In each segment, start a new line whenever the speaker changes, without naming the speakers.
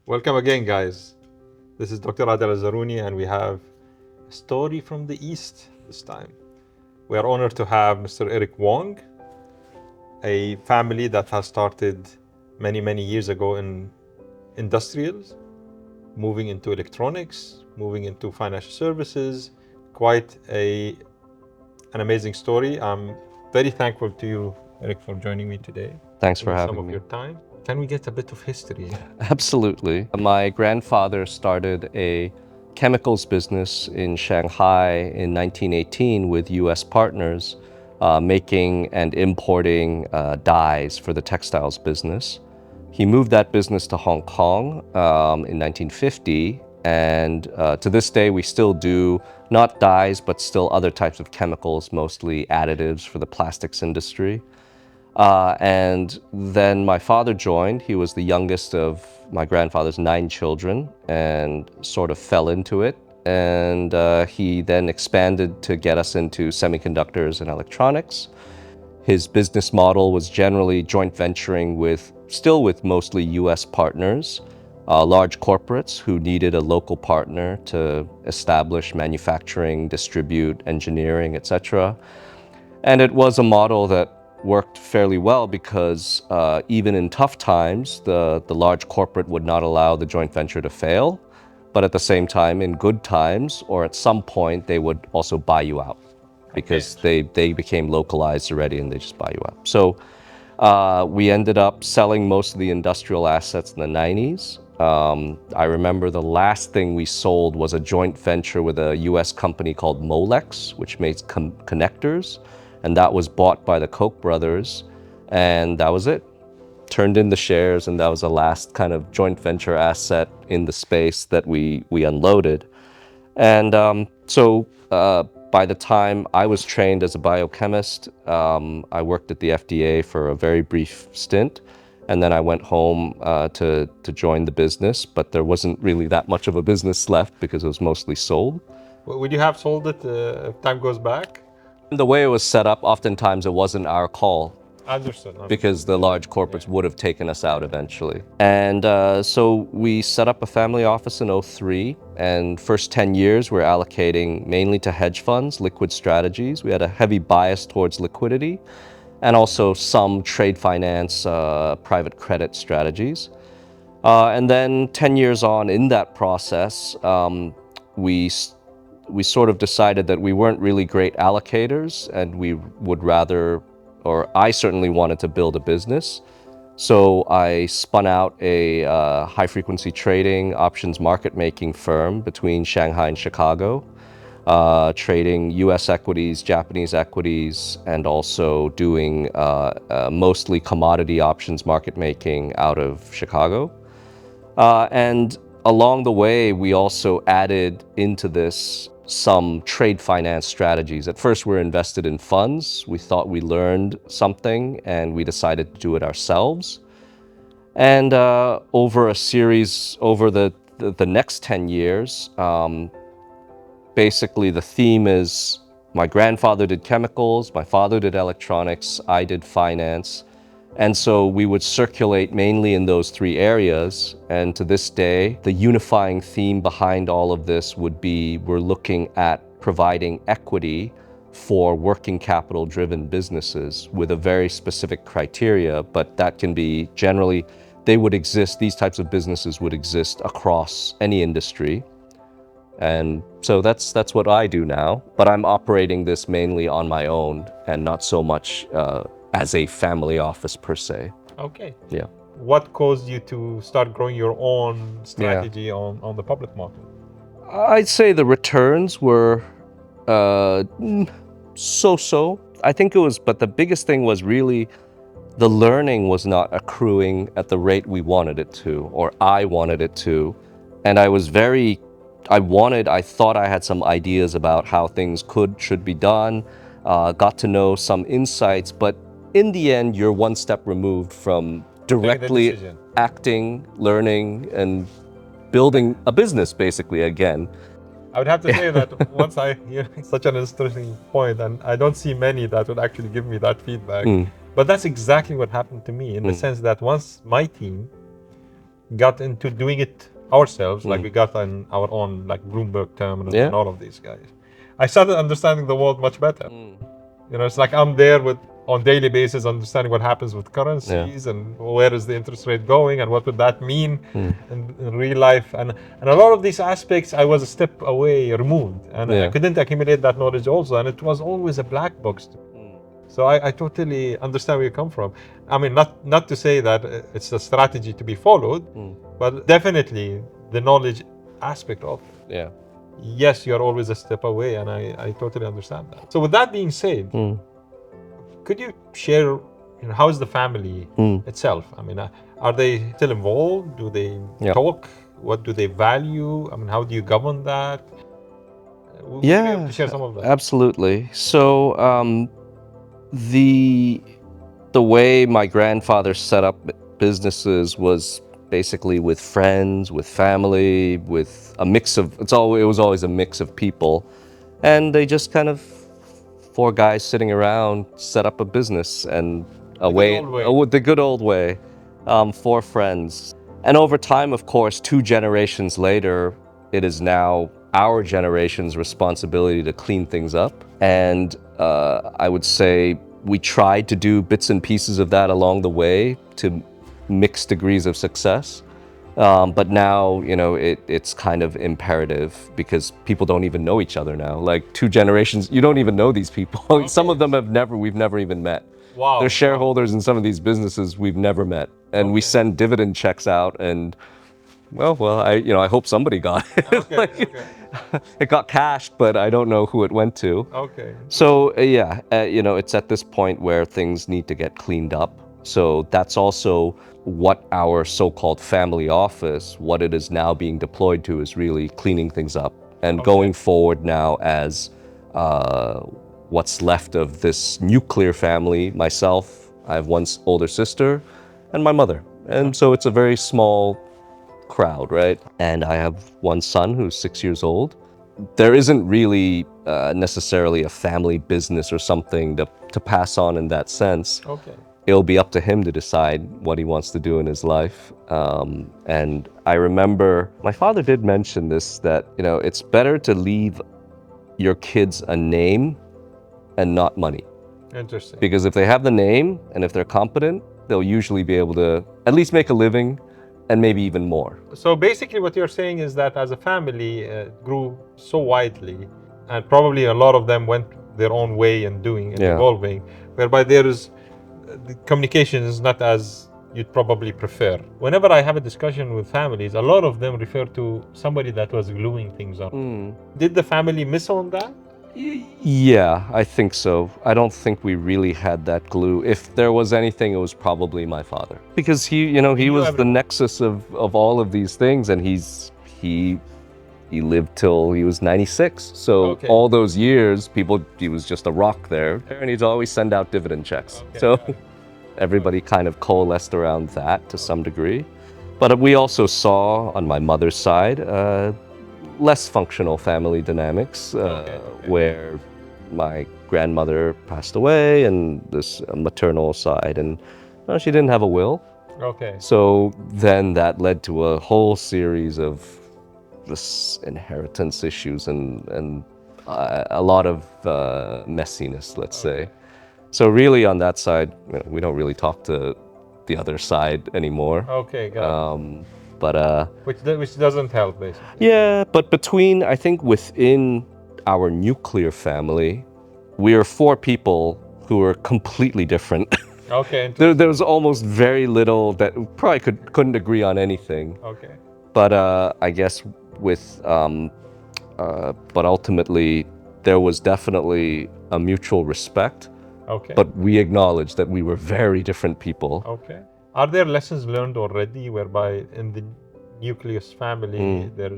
Welcome again, guys. This is Dr. Adil Alzarooni, and we have a story from the East this time. We are honored to have Mr. Eric Wong, a family that has started many years ago in industrials, moving into electronics, moving into financial services. Quite an amazing story. I'm very thankful to you, Eric, for joining me today.
Thanks for
Giving
having
some of
me.
your time. Can we get a bit of history?
Absolutely. My grandfather started a chemicals business in Shanghai in 1918 with US partners, making and importing dyes for the textiles business. He moved that business to Hong Kong in 1950, and to this day we still do not dyes, but still other types of chemicals, mostly additives for the plastics industry. And then my father joined. He was the youngest of my grandfather's 9 children and sort of fell into it. And he then expanded to get us into semiconductors and electronics. His business model was generally joint venturing still with mostly US partners, large corporates who needed a local partner to establish manufacturing, distribute, engineering, etc. And it was a model that worked fairly well because even in tough times, the large corporate would not allow the joint venture to fail. But at the same time, in good times or at some point, they would also buy you out because they became localized already and they just buy you out. So we ended up selling most of the industrial assets in the 90s. I remember the last thing we sold was a joint venture with a US company called Molex, which makes connectors. And that was bought by the Koch brothers. And that was it. Turned in the shares, and that was the last kind of joint venture asset in the space that we unloaded. And by the time I was trained as a biochemist, I worked at the FDA for a very brief stint. And then I went home to join the business, but there wasn't really that much of a business left because it was mostly sold.
Would you have sold it if time goes back?
The way it was set up, oftentimes it wasn't our call.
Understood.
Because the large corporates would have taken us out eventually. And so we set up a family office in 2003, and first 10 years we're allocating mainly to hedge funds, liquid strategies. We had a heavy bias towards liquidity and also some trade finance, private credit strategies. And then 10 years on in that process, we sort of decided that we weren't really great allocators and we would rather, or I certainly wanted to build a business. So I spun out a high-frequency trading options market making firm between Shanghai and Chicago, trading US equities, Japanese equities, and also doing mostly commodity options market making out of Chicago. And along the way, we also added into this some trade finance strategies. At first, we were invested in funds. We thought we learned something and we decided to do it ourselves. And over the next 10 years, basically the theme is my grandfather did chemicals, my father did electronics, I did finance. And so we would circulate mainly in those 3 areas. And to this day, the unifying theme behind all of this would be we're looking at providing equity for working capital driven businesses with a very specific criteria, but that can be generally, these types of businesses would exist across any industry. And so that's what I do now, but I'm operating this mainly on my own and not so much as a family office per se.
Okay.
Yeah.
What caused you to start growing your own strategy on the public market?
I'd say the returns were so-so. I think it was, but the biggest thing was really the learning was not accruing at the rate we wanted it to, or I wanted it to. And I thought I had some ideas about how things should be done, got to know some insights, but in the end, you're one step removed from directly acting, learning, and building a business, basically, again.
I would have to say that once I hear such an interesting point, and I don't see many that would actually give me that feedback, but that's exactly what happened to me in the sense that once my team got into doing it ourselves, like we got on our own, like Bloomberg terminals and all of these guys, I started understanding the world much better. You know, it's like I'm there with on daily basis, understanding what happens with currencies and where is the interest rate going and what would that mean in real life. And a lot of these aspects, I was a step away removed, and I couldn't accumulate that knowledge also. And it was always a black box to me. So I totally understand where you come from. I mean, not to say that it's a strategy to be followed, but definitely the knowledge aspect of it.
Yeah.
Yes, you're always a step away, and I totally understand that. So with that being said, could you share, you know, how is the family itself? I mean, are they still involved? Do they talk? What do they value? I mean, how do you govern that? Would you be able to share some of that?
Absolutely. So the way my grandfather set up businesses was basically with friends, with family, with a mix of, it was always a mix of people. And they just kind of, four guys sitting around, set up a business and the good old way, four friends. And over time, of course, 2 generations later, it is now our generation's responsibility to clean things up. And I would say we tried to do bits and pieces of that along the way to mixed degrees of success. But now, you know, it's kind of imperative because people don't even know each other now. Like 2 generations, you don't even know these people. Okay. Some of them we've never even met.
Wow.
They're shareholders in some of these businesses we've never met. And we send dividend checks out and, well, I hope somebody got it. It got cashed, but I don't know who it went to.
Okay.
So you know, it's at this point where things need to get cleaned up. So that's also what our so-called family office, what it is now being deployed to, is really cleaning things up and going forward now as what's left of this nuclear family. Myself, I have one older sister, and my mother. And so it's a very small crowd, right? And I have one son who's 6 years old. There isn't really necessarily a family business or something to pass on in that sense.
Okay.
It'll be up to him to decide what he wants to do in his life. And I remember my father did mention this, that, you know, it's better to leave your kids a name and not money.
Interesting.
Because if they have the name and if they're competent, they'll usually be able to at least make a living and maybe even more.
So basically what you're saying is that as a family grew so widely, and probably a lot of them went their own way in doing and evolving, whereby there is the communication is not as you'd probably prefer. Whenever I have a discussion with families, a lot of them refer to somebody that was gluing things up. Did the family miss on that?
Yeah, I think so. I don't think we really had that glue. If there was anything, it was probably my father. Because he was the nexus of all of these things, and he lived till he was 96. So all those years, he was just a rock there. And he'd always send out dividend checks. So everybody kind of coalesced around that to some degree. But we also saw on my mother's side, less functional family dynamics, where my grandmother passed away and this maternal side, and she didn't have a will.
Okay.
So then that led to a whole series of this inheritance issues and a lot of messiness, let's say. So really on that side, we don't really talk to the other side anymore.
Okay, got it.
But
which doesn't help, basically.
Yeah, but I think within our nuclear family, we are 4 people who are completely different.
Okay.
There was almost very little that probably couldn't agree on anything.
Okay.
But I guess but ultimately there was definitely a mutual respect.
Okay.
But we acknowledged that we were very different people.
Okay. Are there lessons learned already whereby in the nucleus family there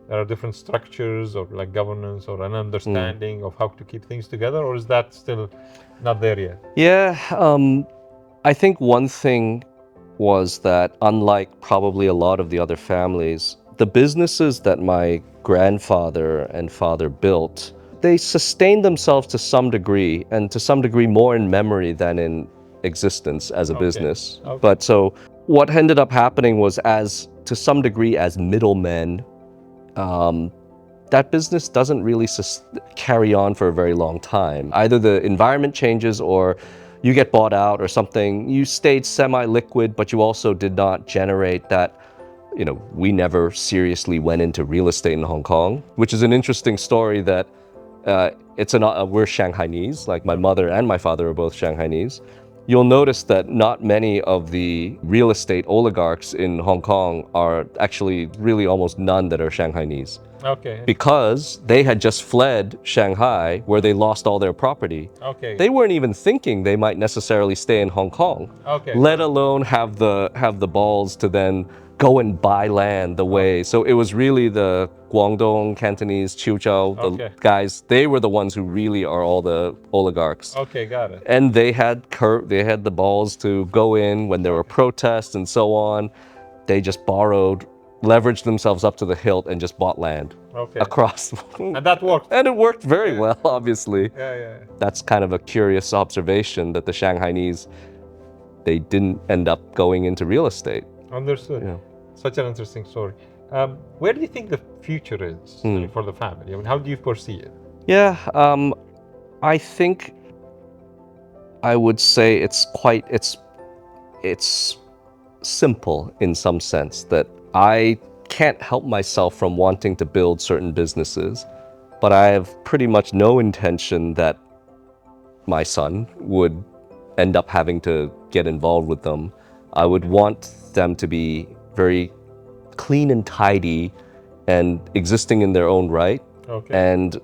are different structures or like governance or an understanding of how to keep things together, or is that still not there yet?
Yeah, I think one thing was that unlike probably a lot of the other families, the businesses that my grandfather and father built, they sustained themselves to some degree, and to some degree more in memory than in existence as a business. But so what ended up happening was, as to some degree as middlemen, that business doesn't really carry on for a very long time. Either the environment changes or you get bought out or something. You stayed semi-liquid, but you also did not generate that. We never seriously went into real estate in Hong Kong, which is an interesting story that we're Shanghainese, like my mother and my father are both Shanghainese. You'll notice that not many of the real estate oligarchs in Hong Kong are actually really almost none that are Shanghainese.
Okay.
Because they had just fled Shanghai where they lost all their property.
Okay.
They weren't even thinking they might necessarily stay in Hong Kong.
Okay.
Let alone have the balls to then go and buy land the way. So it was really the Guangdong, Cantonese, Chiujiao, the guys, they were the ones who really are all the oligarchs.
Okay, got it.
And they had the balls to go in when there were protests and so on. They just leveraged themselves up to the hilt and just bought land across.
And that worked.
And it worked very well, obviously.
Yeah.
That's kind of a curious observation that the Shanghainese, they didn't end up going into real estate.
Understood.
Yeah.
Such an interesting story. Where do you think the future is for the family? I mean, how do you foresee it?
Yeah, I think I would say it's simple in some sense, that I can't help myself from wanting to build certain businesses, but I have pretty much no intention that my son would end up having to get involved with them. I would want them to be very clean and tidy and existing in their own right, and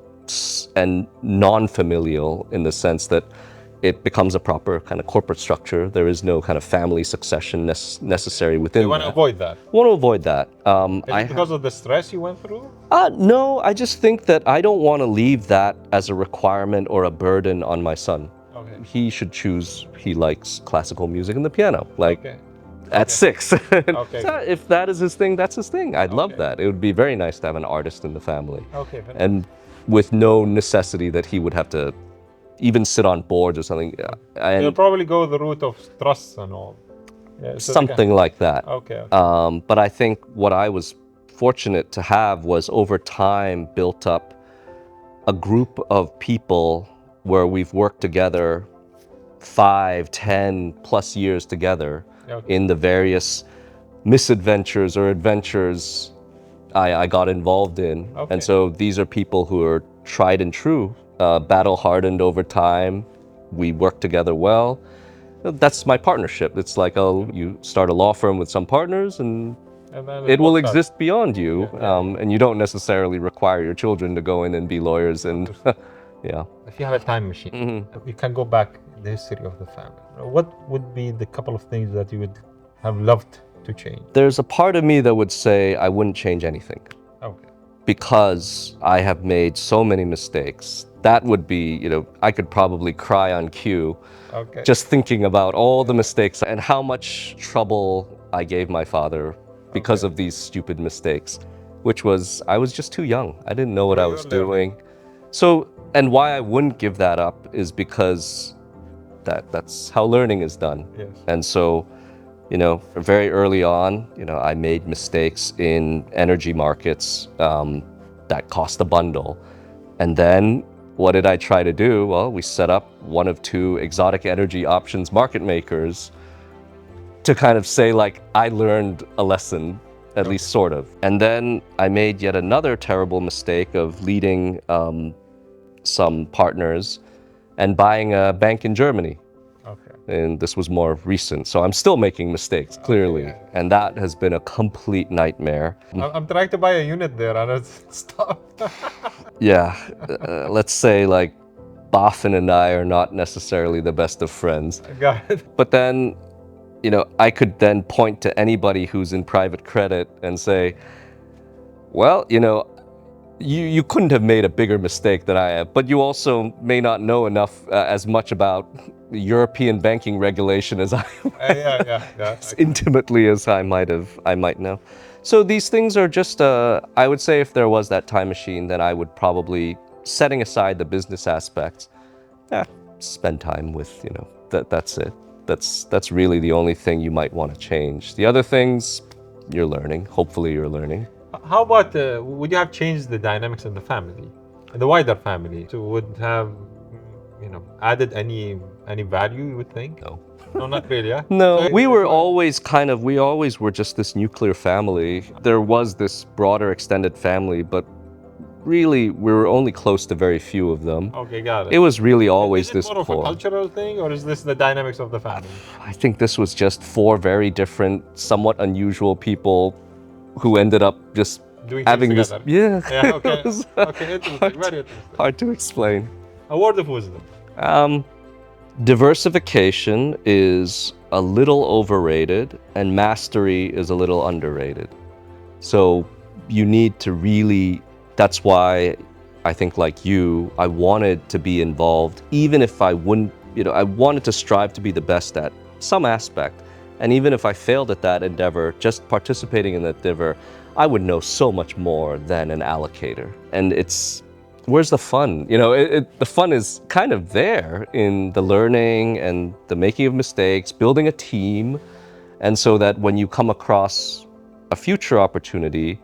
non-familial in the sense that it becomes a proper kind of corporate structure. There is no kind of family succession necessary within that.
You want to avoid that?
Want to avoid that.
Because of the stress you went through?
No, I just think that I don't want to leave that as a requirement or a burden on my son. He should choose. He likes classical music and the piano, at 6. So if that is his thing, that's his thing. I'd love that. It would be very nice to have an artist in the family. And with no necessity that he would have to even sit on boards or something. And
you'll probably go the route of trusts and all.
Yeah, so something like that. But I think what I was fortunate to have was over time built up a group of people where we've worked together 5, 10 plus years together in the various misadventures or adventures I got involved in. And so these are people who are tried and true, battle hardened over time. We work together well. That's my partnership. It's like, you start a law firm with some partners and it will exist beyond you. And you don't necessarily require your children to go in and be lawyers. And
if you have a time machine, you can go back in the history of the family. What would be the couple of things that you would have loved to change?
There's a part of me that would say I wouldn't change anything. Because I have made so many mistakes. That would be, I could probably cry on cue just thinking about all the mistakes and how much trouble I gave my father because of these stupid mistakes, which was, I was just too young. I didn't know what I was doing. So, and why I wouldn't give that up is because that's how learning is done. And so, very early on, I made mistakes in energy markets that cost a bundle. And then what did I try to do? Well, we set up one of 2 exotic energy options market makers to kind of say, I learned a lesson, at least sort of. And then I made yet another terrible mistake of leading some partners and buying a bank in Germany. And this was more recent. So I'm still making mistakes, clearly. And that has been a complete nightmare.
I'm trying to buy a unit there and it's stopped.
Let's say Boffin and I are not necessarily the best of friends.
Got it.
But then, I could then point to anybody who's in private credit and say, well, you couldn't have made a bigger mistake than I have, but you also may not know enough as much about European banking regulation as I as intimately as I might know. So these things are just, I would say if there was that time machine, then I would probably, setting aside the business aspects, spend time with, that's it. That's really the only thing you might want to change. The other things, you're learning. Hopefully you're learning.
How about, would you have changed the dynamics in the family, in the wider family? So would have, added any value, you would think?
No.
No, not really, yeah?
No,
So
we were always we always were just this nuclear family. There was this broader extended family, but really we were only close to very few of them.
Okay, got it.
It was really always
Is it
this
more of a
core.
cultural thing, or is this the dynamics of the family?
I think this was just four very different, somewhat unusual people who ended up just
Doing
having
things
this.
together.
Yeah.
Yeah, okay.
It was
Okay, interesting,
hard,
very interesting.
hard to explain.
A word of wisdom.
Diversification is a little overrated and mastery is a little underrated. So you need to really, that's why I think like you, I wanted to be involved, even if I wouldn't, I wanted to strive to be the best at some aspect. And even if I failed at that endeavor, just participating in that endeavor, I would know so much more than an allocator. And where's the fun? The fun is kind of there in the learning and the making of mistakes, building a team. And so that when you come across a future opportunity,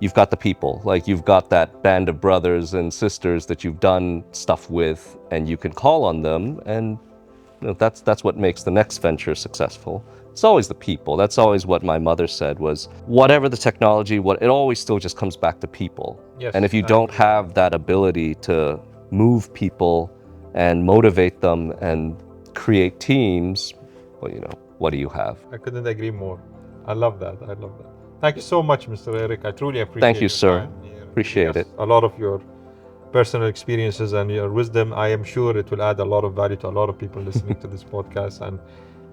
you've got the people, like you've got that band of brothers and sisters that you've done stuff with and you can call on them. And that's what makes the next venture successful. It's always the people. That's always what my mother said was, whatever the technology, it always still just comes back to people.
Yes,
and if you
I
don't
agree.
have that ability to move people and motivate them and create teams, well, what do you have?
I couldn't agree more. I love that. I love that. Thank you so much, Mr. Eric. I truly appreciate
Thank you,
your
sir.
time here.
Appreciate
Yes,
it.
a lot of your personal experiences and your wisdom. I am sure it will add a lot of value to a lot of people listening to this podcast.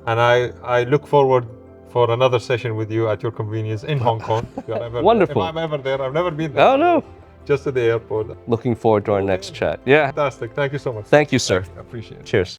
And I look forward for another session with you at your convenience in Hong Kong. If you're ever
Wonderful.
There. If I'm ever there, I've never been there.
Oh, no.
Just at the airport.
Looking forward to our next chat. Yeah.
Fantastic. Thank you so much.
Thank you, sir.
I appreciate it.
Cheers.